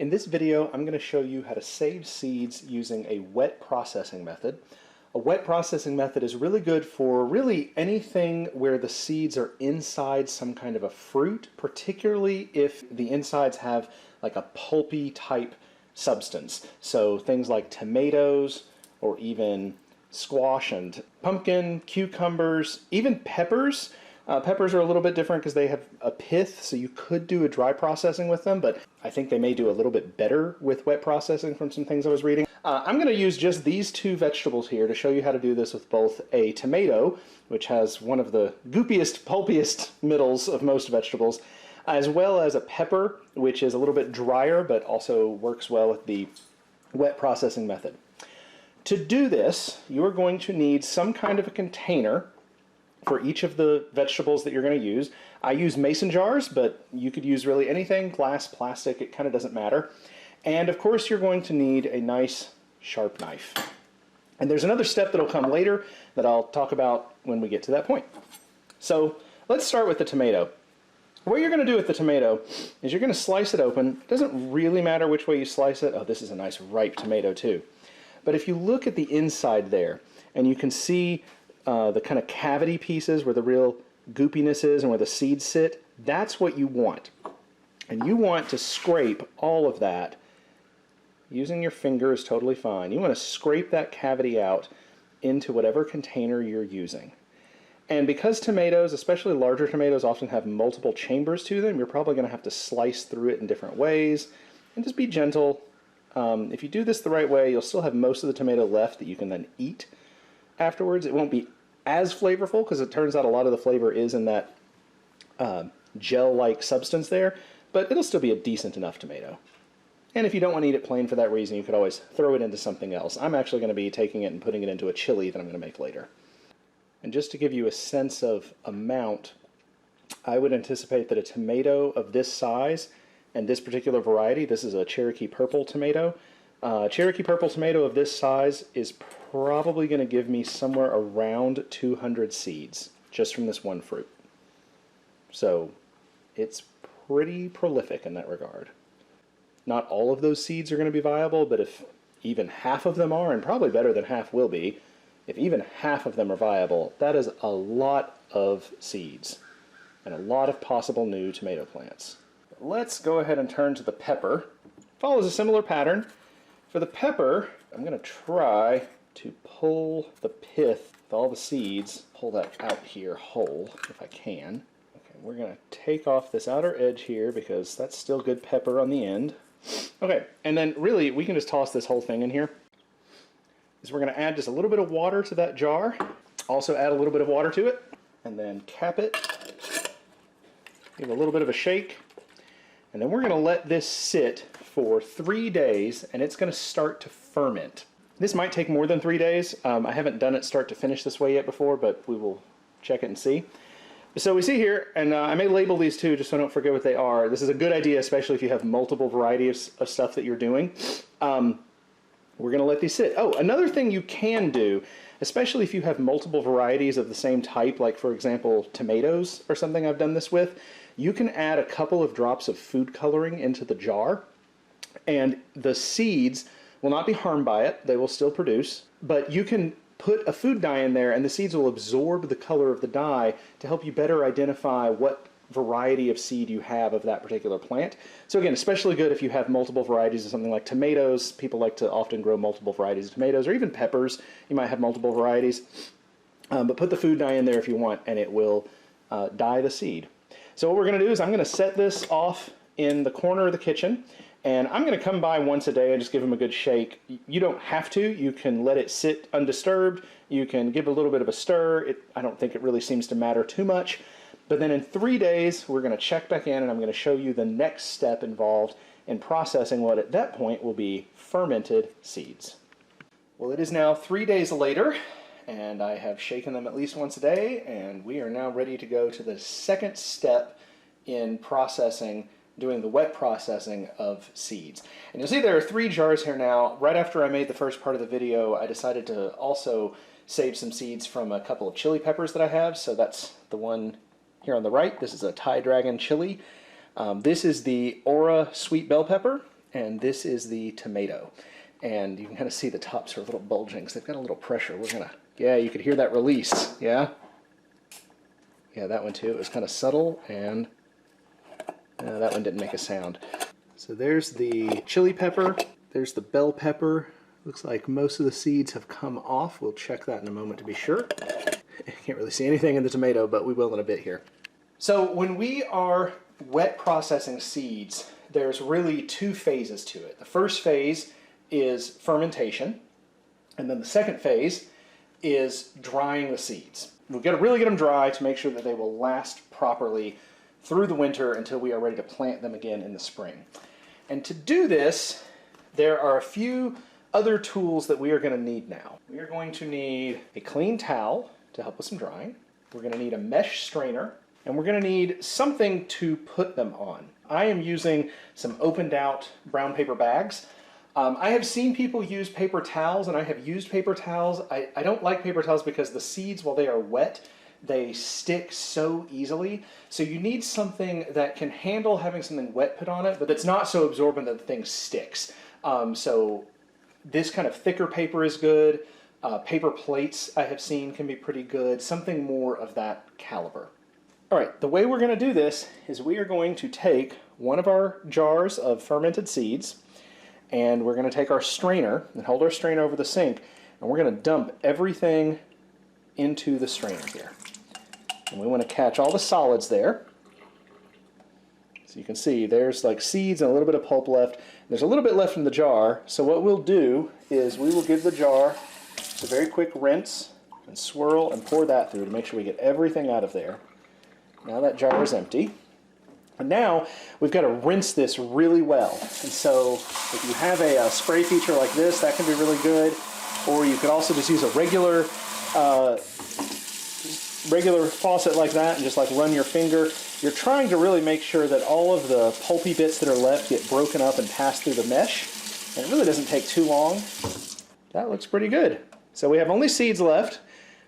In this video, I'm going to show you how to save seeds using a wet processing method. A wet processing method is really good for really anything where the seeds are inside some kind of a fruit, particularly if the insides have like a pulpy type substance. So things like tomatoes or even squash and pumpkin, cucumbers, even peppers. Peppers are a little bit different because they have a pith, so you could do a dry processing with them, but I think they may do a little bit better with wet processing from some things I was reading. I'm going to use just these two vegetables here to show you how to do this with both a tomato, which has one of the goopiest, pulpiest middles of most vegetables, as well as a pepper, which is a little bit drier, but also works well with the wet processing method. To do this, you are going to need some kind of a container for each of the vegetables that you're going to use. I use mason jars, but you could use really anything, glass, plastic, it kind of doesn't matter. And of course you're going to need a nice sharp knife. And there's another step that'll come later that I'll talk about when we get to that point. So let's start with the tomato. What you're going to do with the tomato is you're going to slice it open. It doesn't really matter which way you slice it. Oh, this is a nice ripe tomato too. But if you look at the inside there, and you can see the kind of cavity pieces where the real goopiness is and where the seeds sit, that's what you want. And you want to scrape all of that. Using your finger is totally fine. You want to scrape that cavity out into whatever container you're using. And because tomatoes, especially larger tomatoes, often have multiple chambers to them, you're probably going to have to slice through it in different ways. And just be gentle. If you do this the right way, you'll still have most of the tomato left that you can then eat afterwards. It won't be as flavorful because it turns out a lot of the flavor is in that gel-like substance there, but it'll still be a decent enough tomato. And if you don't want to eat it plain for that reason, you could always throw it into something else. I'm actually going to be taking it and putting it into a chili that I'm going to make later. And just to give you a sense of amount, I would anticipate that a tomato of this size and this particular variety, this is a Cherokee Purple tomato, Cherokee Purple tomato of this size is probably going to give me somewhere around 200 seeds just from this one fruit. So it's pretty prolific in that regard. Not all of those seeds are going to be viable, but if even half of them are, and probably better than half will be, if even half of them are viable, that is a lot of seeds and a lot of possible new tomato plants. Let's go ahead and turn to the pepper. Follows a similar pattern. For the pepper, I'm going to try to pull the pith with all the seeds, pull that out here whole if I can. Okay, we're going to take off this outer edge here because that's still good pepper on the end. Okay, and then really we can just toss this whole thing in here. So we're going to add just a little bit of water to that jar, also add a little bit of water to it, and then cap it, give it a little bit of a shake, and then we're going to let this sit for 3 days, and it's going to start to ferment. This might take more than 3 days. I haven't done it start to finish this way yet before, but we will check it and see. So we see here, and I may label these too just so I don't forget what they are. This is a good idea, especially if you have multiple varieties of stuff that you're doing. We're going to let these sit. Oh, another thing you can do, especially if you have multiple varieties of the same type, like for example tomatoes or something I've done this with, you can add a couple of drops of food coloring into the jar, and the seeds will not be harmed by it. They will still produce, but you can put a food dye in there and the seeds will absorb the color of the dye to help you better identify what variety of seed you have of that particular plant. So again, especially good if you have multiple varieties of something like tomatoes. People like to often grow multiple varieties of tomatoes, or even peppers. You might have multiple varieties. But put the food dye in there if you want, and it will dye the seed. So what we're going to do is I'm going to set this off in the corner of the kitchen, and I'm going to come by once a day and just give them a good shake. You don't have to. You can let it sit undisturbed. You can give it a little bit of a stir. I don't think it really seems to matter too much. But then in 3 days, we're going to check back in, and I'm going to show you the next step involved in processing what at that point will be fermented seeds. Well, it is now 3 days later, and I have shaken them at least once a day, and we are now ready to go to the second step in processing, doing the wet processing of seeds. And you'll see there are 3 jars here now. Right after I made the first part of the video, I decided to also save some seeds from a couple of chili peppers that I have. So that's the one here on the right. This is a Thai Dragon chili. This is the Aura sweet bell pepper, and this is the tomato. And you can kind of see the tops are a little bulging, so they've got a little pressure. We're gonna, yeah, you could hear that release, yeah? Yeah, that one too. It was kind of subtle, and that one didn't make a sound. So there's the chili pepper, there's the bell pepper. Looks like most of the seeds have come off. We'll check that in a moment to be sure. Can't really see anything in the tomato, but we will in a bit here. So when we are wet processing seeds, there's really two phases to it. The first phase is fermentation, and then the second phase is drying the seeds. We've got to really get them dry to make sure that they will last properly through the winter until we are ready to plant them again in the spring. And to do this, there are a few other tools that we are going to need now. We are going to need a clean towel to help with some drying. We're going to need a mesh strainer, and we're going to need something to put them on. I am using some opened out brown paper bags. I have seen people use paper towels, and I have used paper towels. I don't like paper towels because the seeds, while they are wet, they stick so easily. So you need something that can handle having something wet put on it, but that's not so absorbent that the thing sticks. So this kind of thicker paper is good. Paper plates I have seen can be pretty good. Something more of that caliber. All right, the way we're going to do this is we are going to take one of our jars of fermented seeds, and we're going to take our strainer and hold our strainer over the sink, and we're going to dump everything into the strainer here. And we want to catch all the solids there. So you can see there's like seeds and a little bit of pulp left. There's a little bit left in the jar, so what we'll do is we will give the jar a very quick rinse and swirl and pour that through to make sure we get everything out of there. Now that jar is empty. And now we've got to rinse this really well. And so if you have a spray feature like this, that can be really good. Or you could also just use a regular faucet like that and just like run your finger. You're trying to really make sure that all of the pulpy bits that are left get broken up and pass through the mesh. And it really doesn't take too long. That looks pretty good. So we have only seeds left.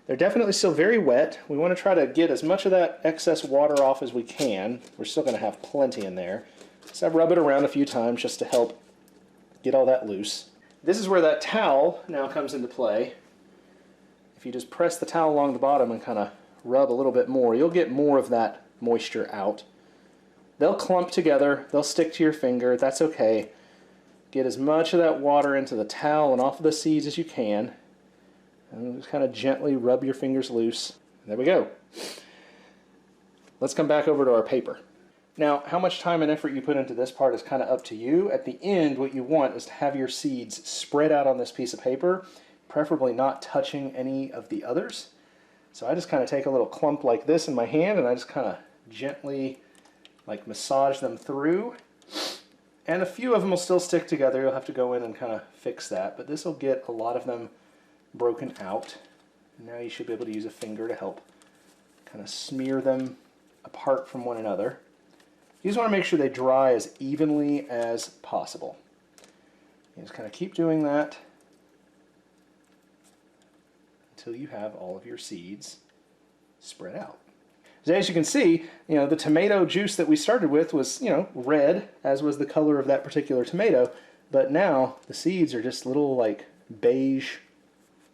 They're definitely still very wet. We want to try to get as much of that excess water off as we can. We're still going to have plenty in there. So I rub it around a few times just to help get all that loose. This is where that towel now comes into play. If you just press the towel along the bottom and kind of rub a little bit more, you'll get more of that moisture out. They'll clump together, they'll stick to your finger, that's okay. Get as much of that water into the towel and off of the seeds as you can. And just kind of gently rub your fingers loose. There we go. Let's come back over to our paper. Now, how much time and effort you put into this part is kind of up to you. At the end, what you want is to have your seeds spread out on this piece of paper, preferably not touching any of the others. So I just kind of take a little clump like this in my hand, and I just kind of gently like massage them through. And a few of them will still stick together. You'll have to go in and kind of fix that, but this will get a lot of them broken out. And now you should be able to use a finger to help kind of smear them apart from one another. You just want to make sure they dry as evenly as possible. You just kind of keep doing that until you have all of your seeds spread out. So as you can see, the tomato juice that we started with was, red, as was the color of that particular tomato, but now the seeds are just little like beige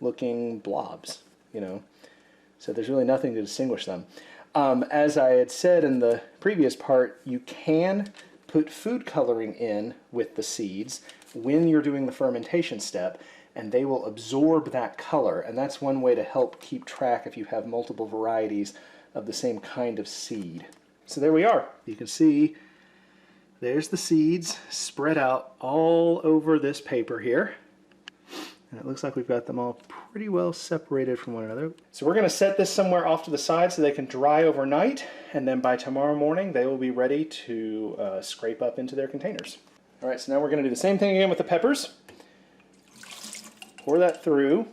looking blobs, so there's really nothing to distinguish them. As I had said in the previous part, you can put food coloring in with the seeds when you're doing the fermentation step, and they will absorb that color, and that's one way to help keep track if you have multiple varieties of the same kind of seed. So there we are. You can see there's the seeds spread out all over this paper here. And it looks like we've got them all pretty well separated from one another. So we're going to set this somewhere off to the side so they can dry overnight, and then by tomorrow morning they will be ready to scrape up into their containers. All right, so now we're going to do the same thing again with the peppers. Pour that through.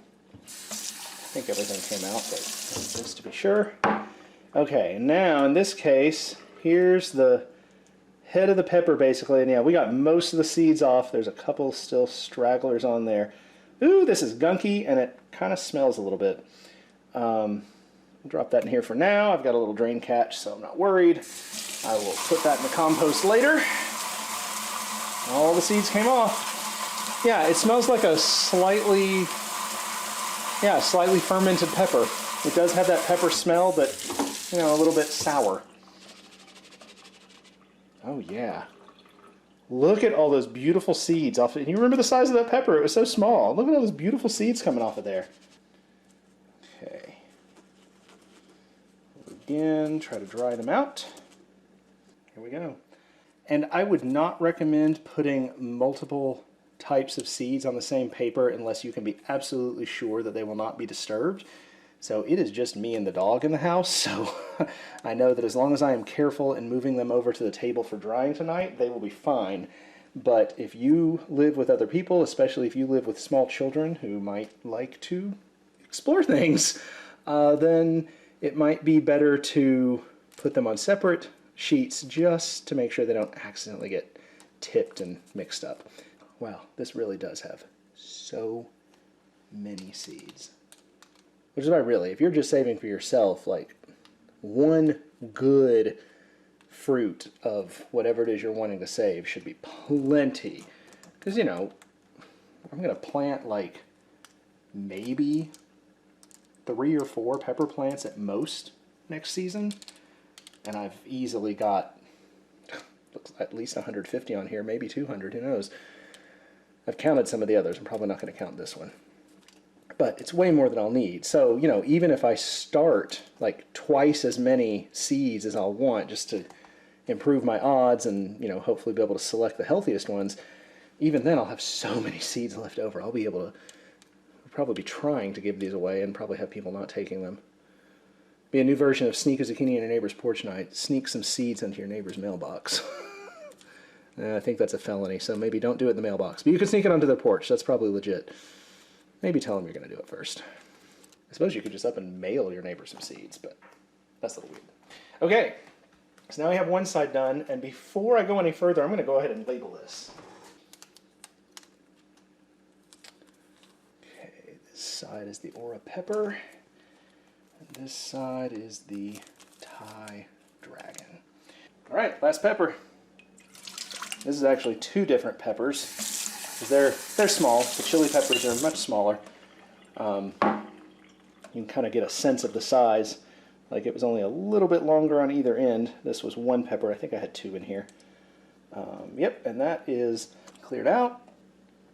I think everything came out, but just to be sure. Okay, now in this case, here's the head of the pepper basically, and yeah, we got most of the seeds off. There's a couple still stragglers on there. Ooh, this is gunky, and it kind of smells a little bit. I'll drop that in here for now. I've got a little drain catch, so I'm not worried. I will put that in the compost later. All the seeds came off. Yeah, it smells like a slightly fermented pepper. It does have that pepper smell, but, you know, a little bit sour. Oh, yeah. Look at all those beautiful seeds off. And you remember the size of that pepper? It was so small. Look at all those beautiful seeds coming off of there. Okay. Again, try to dry them out. Here we go. And I would not recommend putting multiple types of seeds on the same paper unless you can be absolutely sure that they will not be disturbed. So it is just me and the dog in the house, so I know that as long as I am careful in moving them over to the table for drying tonight, they will be fine. But if you live with other people, especially if you live with small children who might like to explore things, then it might be better to put them on separate sheets just to make sure they don't accidentally get tipped and mixed up. Wow, this really does have so many seeds. Which is why really, if you're just saving for yourself, like one good fruit of whatever it is you're wanting to save should be plenty. Because, you know, I'm going to plant like maybe 3 or 4 pepper plants at most next season. And I've easily got at least 150 on here, maybe 200, who knows. I've counted some of the others. I'm probably not going to count this one. But it's way more than I'll need. So, you know, even if I start like twice as many seeds as I'll want just to improve my odds and, you know, hopefully be able to select the healthiest ones, even then I'll have so many seeds left over. I'll be able to probably be trying to give these away and probably have people not taking them. Be a new version of Sneak a Zucchini in your neighbor's porch night. Sneak some seeds into your neighbor's mailbox. I think that's a felony, so maybe don't do it in the mailbox. But you can sneak it onto their porch. That's probably legit. Maybe tell them you're going to do it first. I suppose you could just up and mail your neighbor some seeds, but that's a little weird. Okay, so now we have one side done, and before I go any further, I'm going to go ahead and label this. Okay, this side is the Aura Pepper, and this side is the Thai Dragon. All right, last pepper. This is actually 2 different peppers. They're small. The chili peppers are much smaller. You can kind of get a sense of the size. Like it was only a little bit longer on either end. This was 1 pepper. I think I had 2 in here. Yep, and that is cleared out.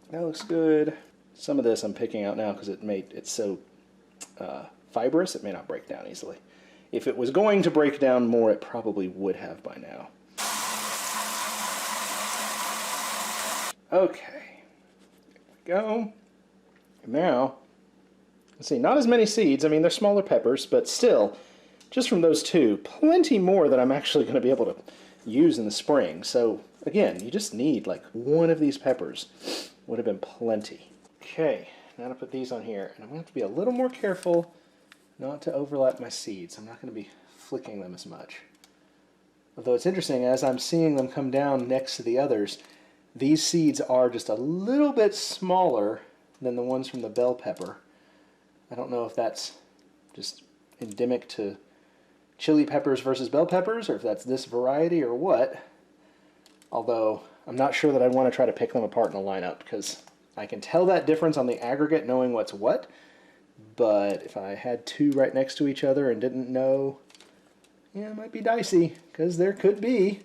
That looks good. Some of this I'm picking out now because it's so fibrous it may not break down easily. If it was going to break down more, it probably would have by now. Okay. Go. Now, let's see, not as many seeds. I mean, they're smaller peppers, but still, just from those 2, plenty more that I'm actually going to be able to use in the spring. So, again, you just need like 1 of these peppers. Would have been plenty. Okay, now to put these on here. And I'm going to have to be a little more careful not to overlap my seeds. I'm not going to be flicking them as much. Although it's interesting, as I'm seeing them come down next to the others, these seeds are just a little bit smaller than the ones from the bell pepper. I don't know if that's just endemic to chili peppers versus bell peppers, or if that's this variety or what. Although, I'm not sure that I'd want to try to pick them apart in a lineup, because I can tell that difference on the aggregate knowing what's what, but if I had 2 right next to each other and didn't know, yeah, it might be dicey, because there could be,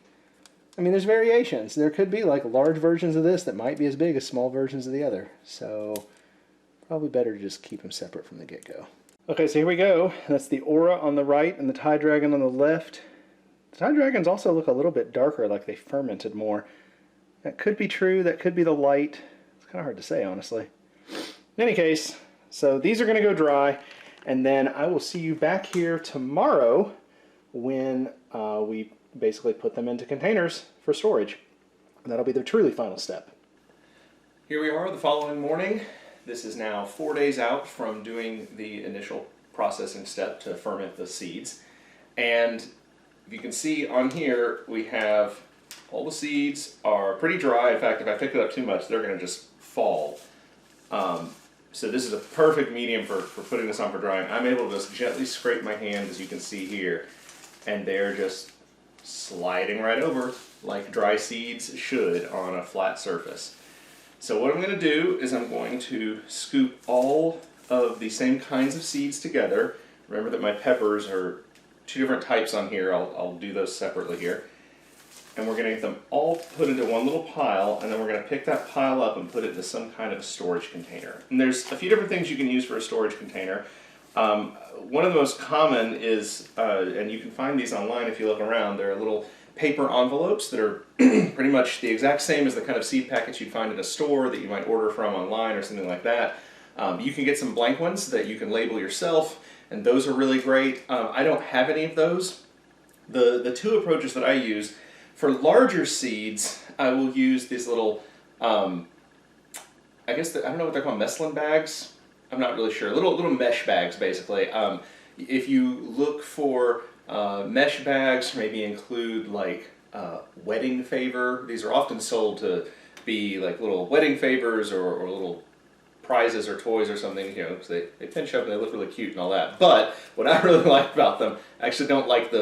I mean, there's variations. There could be like large versions of this that might be as big as small versions of the other. So probably better to just keep them separate from the get-go. Okay, so here we go. That's the Aura on the right and the Thai Dragon on the left. The Thai Dragons also look a little bit darker, like they fermented more. That could be true. That could be the light. It's kind of hard to say, honestly. In any case, so these are going to go dry, and then I will see you back here tomorrow when we basically put them into containers for storage. And that'll be the truly final step. Here we are the following morning. This is now 4 days out from doing the initial processing step to ferment the seeds. And if you can see on here, we have all the seeds are pretty dry. In fact, if I pick it up too much, they're going to just fall. So this is a perfect medium for putting this on for drying. I'm able to just gently scrape my hand, as you can see here, and they're just sliding right over like dry seeds should on a flat surface. So what I'm going to do is I'm going to scoop all of the same kinds of seeds together. Remember that my peppers are two different types on here. I'll do those separately here. And we're going to get them all put into one little pile, and then we're going to pick that pile up and put it into some kind of a storage container. And there's a few different things you can use for a storage container. One of the most common is, and you can find these online if you look around, there are little paper envelopes that are pretty much the exact same as the kind of seed packets you'd find in a store that you might order from online or something like that. You can get some blank ones that you can label yourself, and those are really great. I don't have any of those. The two approaches that I use, for larger seeds, I will use these little, I don't know what they're called, Meslin bags? I'm not really sure. Little mesh bags, basically. If you look for mesh bags, maybe include like wedding favor. These are often sold to be like little wedding favors or little prizes or toys or something, you know, because they pinch up and they look really cute and all that. But what I really like about them, I actually don't like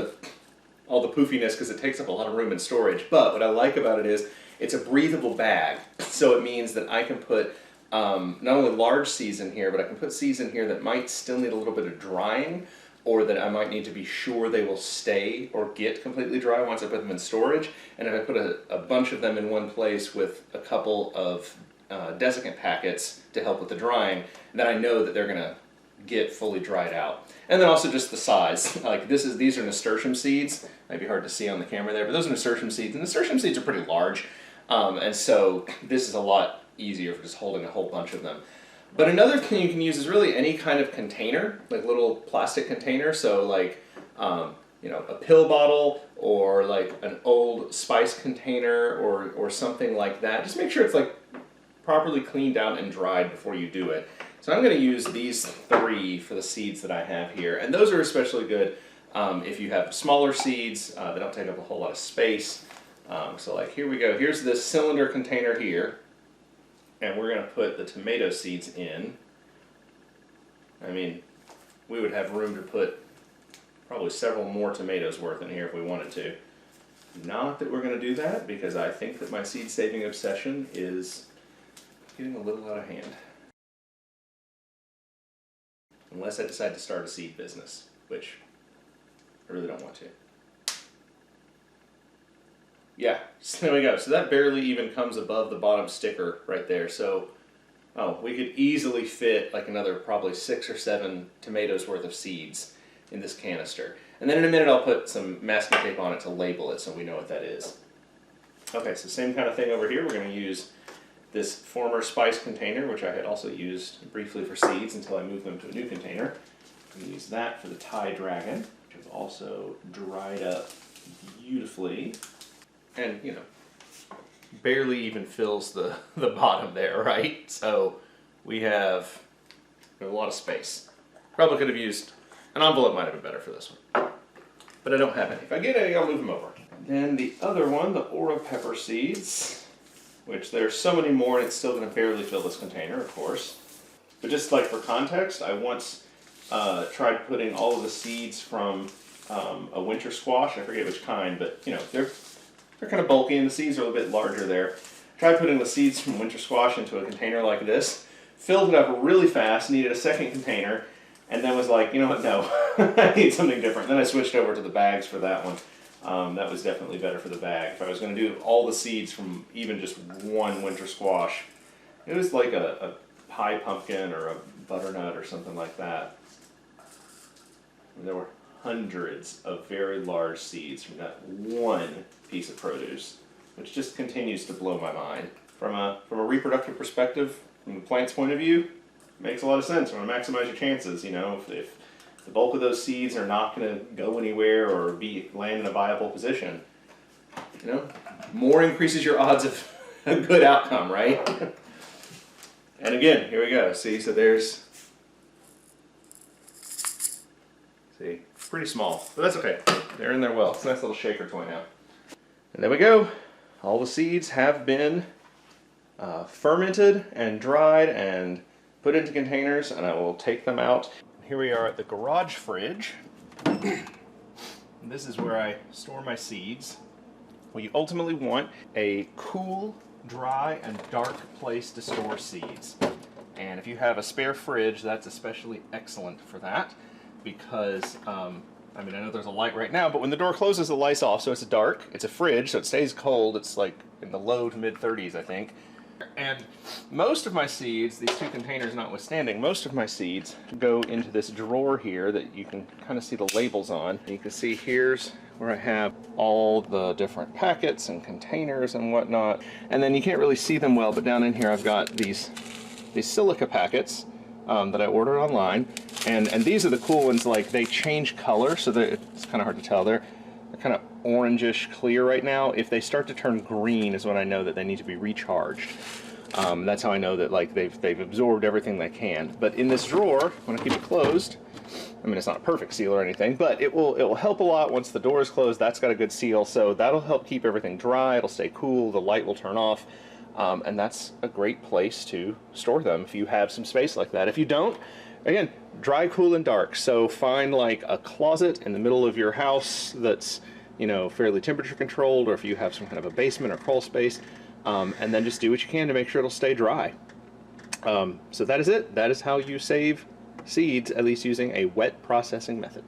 all the poofiness because it takes up a lot of room in storage. But what I like about it is it's a breathable bag. So it means that I can put not only large seeds in here, but I can put seeds in here that might still need a little bit of drying, or that I might need to be sure they will stay or get completely dry once I put them in storage. And if I put a bunch of them in one place with a couple of desiccant packets to help with the drying, then I know that they're going to get fully dried out. And then also just the size. Like these are nasturtium seeds. Might be hard to see on the camera there, but those are nasturtium seeds. And nasturtium seeds are pretty large, and so this is a lot easier for just holding a whole bunch of them. But another thing you can use is really any kind of container, like little plastic container. So like you know, a pill bottle or like an old spice container or something like that. Just make sure it's like properly cleaned out and dried before you do it. So I'm going to use these three for the seeds that I have here, and those are especially good if you have smaller seeds. They don't take up a whole lot of space. So like here we go. Here's this cylinder container here, and we're going to put the tomato seeds in. I mean, we would have room to put probably several more tomatoes worth in here if we wanted to. Not that we're going to do that, because I think that my seed saving obsession is getting a little out of hand. Unless I decide to start a seed business, which I really don't want to. Yeah, so there we go. So that barely even comes above the bottom sticker right there. So, we could easily fit like another probably 6 or 7 tomatoes worth of seeds in this canister. And then in a minute I'll put some masking tape on it to label it so we know what that is. Okay, so same kind of thing over here. We're going to use this former spice container, which I had also used briefly for seeds until I moved them to a new container. I'm going to use that for the Thai dragon, which is also dried up beautifully. And, you know, barely even fills the bottom there, right? So we have a lot of space. Probably could have used an envelope, might have been better for this one. But I don't have any. If I get any, I'll move them over. And then the other one, the oro pepper seeds, which there's so many more, and it's still going to barely fill this container, of course. But just like for context, I once tried putting all of the seeds from a winter squash. I forget which kind, but you know, they're kind of bulky, and the seeds are a little bit larger there. Tried putting the seeds from winter squash into a container like this, filled it up really fast, needed a second container, and then was like, you know what, no, I need something different. Then I switched over to the bags for that one. That was definitely better for the bag. If I was going to do all the seeds from even just one winter squash, it was like a pie pumpkin or a butternut or something like that. And there were hundreds of very large seeds from that one piece of produce, which just continues to blow my mind. From a reproductive perspective, from the plant's point of view, it makes a lot of sense. You want to maximize your chances. You know, if the bulk of those seeds are not going to go anywhere or land in a viable position, you know, more increases your odds of a good outcome, right? And again, here we go. See, so there's, see, pretty small, but that's okay. They're in there well. It's a nice little shaker toy now. And there we go. All the seeds have been fermented and dried and put into containers, and I will take them out. Here we are at the garage fridge. this is where I store my seeds. Well, you ultimately want a cool, dry, and dark place to store seeds. And if you have a spare fridge, that's especially excellent for that, because, I mean, I know there's a light right now, but when the door closes, the light's off, so it's dark. It's a fridge, so it stays cold. It's like in the low to mid-30s, I think. And most of my seeds, these two containers notwithstanding, most of my seeds go into this drawer here that you can kind of see the labels on. And you can see here's where I have all the different packets and containers and whatnot. And then you can't really see them well, but down in here I've got these silica packets that I ordered online. And these are the cool ones, like they change color, so that it's kind of hard to tell. They're kind of orangish clear right now. If they start to turn green is when I know that they need to be recharged. That's how I know that like they've absorbed everything they can. But in this drawer, when I keep it closed, I mean, it's not a perfect seal or anything, but it will help a lot once the door is closed. That's got a good seal, so that'll help keep everything dry. It'll stay cool. The light will turn off, and that's a great place to store them if you have some space like that. If you don't, again, dry, cool, and dark. So find like a closet in the middle of your house that's, you know, fairly temperature controlled, or if you have some kind of a basement or crawl space, and then just do what you can to make sure it'll stay dry. So that is it. That is how you save seeds, at least using a wet processing method.